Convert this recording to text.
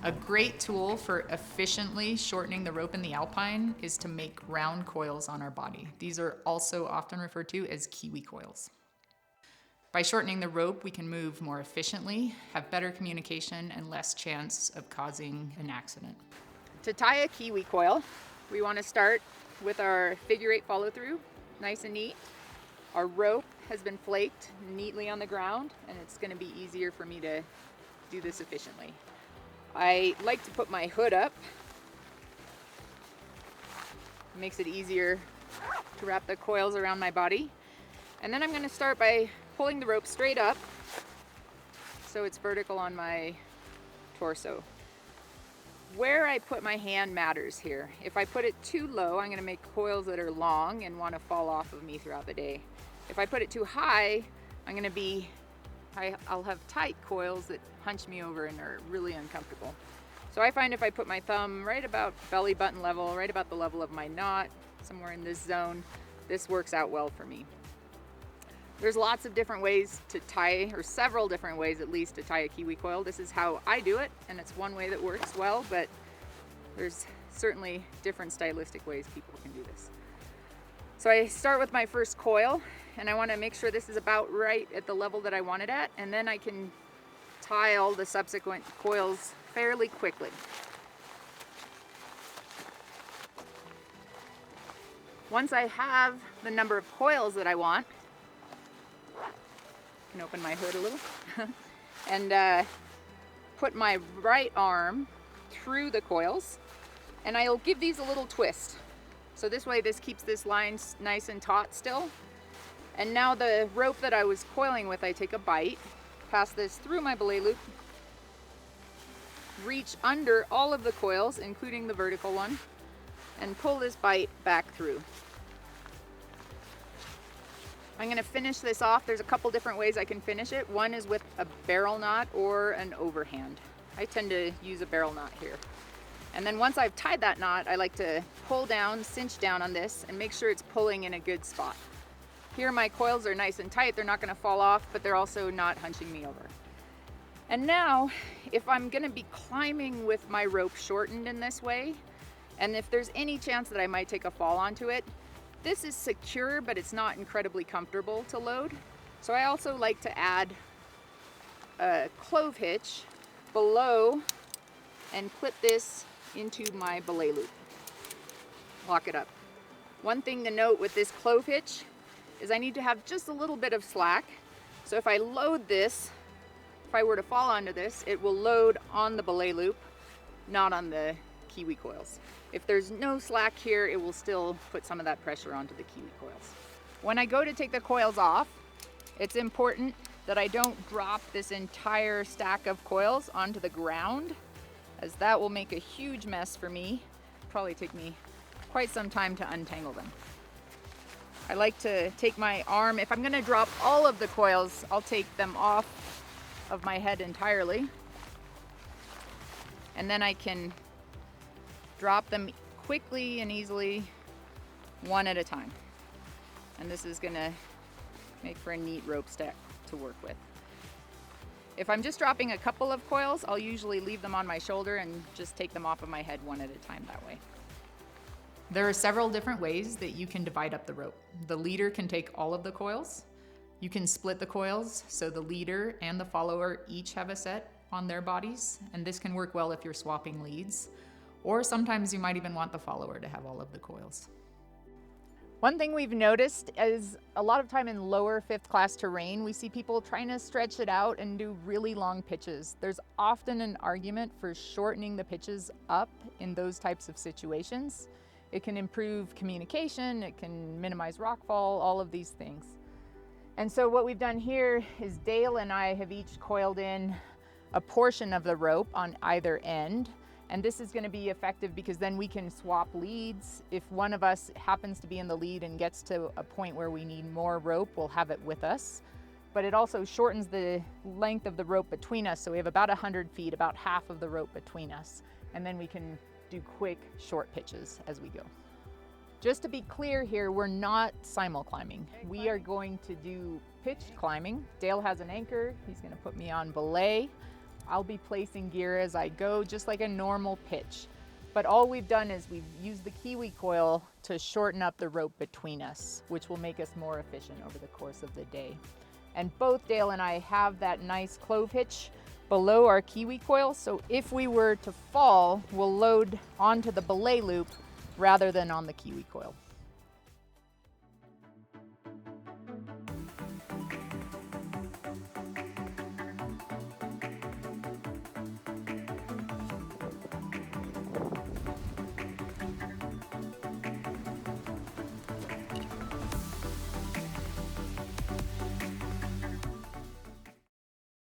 A great tool for efficiently shortening the rope in the Alpine is to make round coils on our body. These are also often referred to as Kiwi coils. By shortening the rope, we can move more efficiently, have better communication, and less chance of causing an accident. To tie a Kiwi coil, we want to start with our figure 8 follow through, nice and neat. Our rope has been flaked neatly on the ground, and it's going to be easier for me to do this efficiently. I like to put my hood up. It makes it easier to wrap the coils around my body. And then I'm going to start by pulling the rope straight up so it's vertical on my torso. Where I put my hand matters here. If I put it too low, I'm going to make coils that are long and want to fall off of me throughout the day. If I put it too high, I'll have tight coils that hunch me over and are really uncomfortable. So I find if I put my thumb right about belly button level, right about the level of my knot, somewhere in this zone, this works out well for me. There's lots of different ways to tie, or several different ways at least, to tie a Kiwi coil. This is how I do it, and it's one way that works well, but there's certainly different stylistic ways people can do this. So I start with my first coil, and I want to make sure this is about right at the level that I want it at, and then I can tie all the subsequent coils fairly quickly. Once I have the number of coils that I want, I can open my hood a little and put my right arm through the coils, and I'll give these a little twist. So this way this keeps this line nice and taut still. And now the rope that I was coiling with, I take a bite, pass this through my belay loop, reach under all of the coils, including the vertical one, and pull this bite back through. I'm going to finish this off. There's a couple different ways I can finish it. One is with a barrel knot or an overhand. I tend to use a barrel knot here. And then once I've tied that knot, I like to pull down, cinch down on this, and make sure it's pulling in a good spot. Here my coils are nice and tight. They're not going to fall off, but they're also not hunching me over. And now, if I'm going to be climbing with my rope shortened in this way, and if there's any chance that I might take a fall onto it, this is secure, but it's not incredibly comfortable to load. So I also like to add a clove hitch below and clip this into my belay loop. Lock it up. One thing to note with this clove hitch is I need to have just a little bit of slack. So if I load this, if I were to fall onto this, it will load on the belay loop, not on the Kiwi coils. If there's no slack here, it will still put some of that pressure onto the Kiwi coils. When I go to take the coils off, it's important that I don't drop this entire stack of coils onto the ground, as that will make a huge mess for me. Probably take me quite some time to untangle them. I like to take my arm, if I'm going to drop all of the coils, I'll take them off of my head entirely, and then I can drop them quickly and easily, one at a time. And this is going to make for a neat rope stack to work with. If I'm just dropping a couple of coils, I'll usually leave them on my shoulder and just take them off of my head one at a time that way. There are several different ways that you can divide up the rope. The leader can take all of the coils. You can split the coils so the leader and the follower each have a set on their bodies, and this can work well if you're swapping leads. Or sometimes you might even want the follower to have all of the coils. One thing we've noticed is a lot of time in lower 5th class terrain, we see people trying to stretch it out and do really long pitches. There's often an argument for shortening the pitches up in those types of situations. It can improve communication, it can minimize rockfall, all of these things. And so what we've done here is Dale and I have each coiled in a portion of the rope on either end. And this is going to be effective because then we can swap leads. If one of us happens to be in the lead and gets to a point where we need more rope, we'll have it with us. But it also shortens the length of the rope between us. So we have about 100 feet, about half of the rope between us. And then we can do quick, short pitches as we go. Just to be clear here, we're not simul-climbing. We are going to do pitched climbing. Dale has an anchor. He's going to put me on belay. I'll be placing gear as I go, just like a normal pitch. But all we've done is we've used the Kiwi coil to shorten up the rope between us, which will make us more efficient over the course of the day. And both Dale and I have that nice clove hitch below our Kiwi coil, so if we were to fall, we'll load onto the belay loop rather than on the Kiwi coil.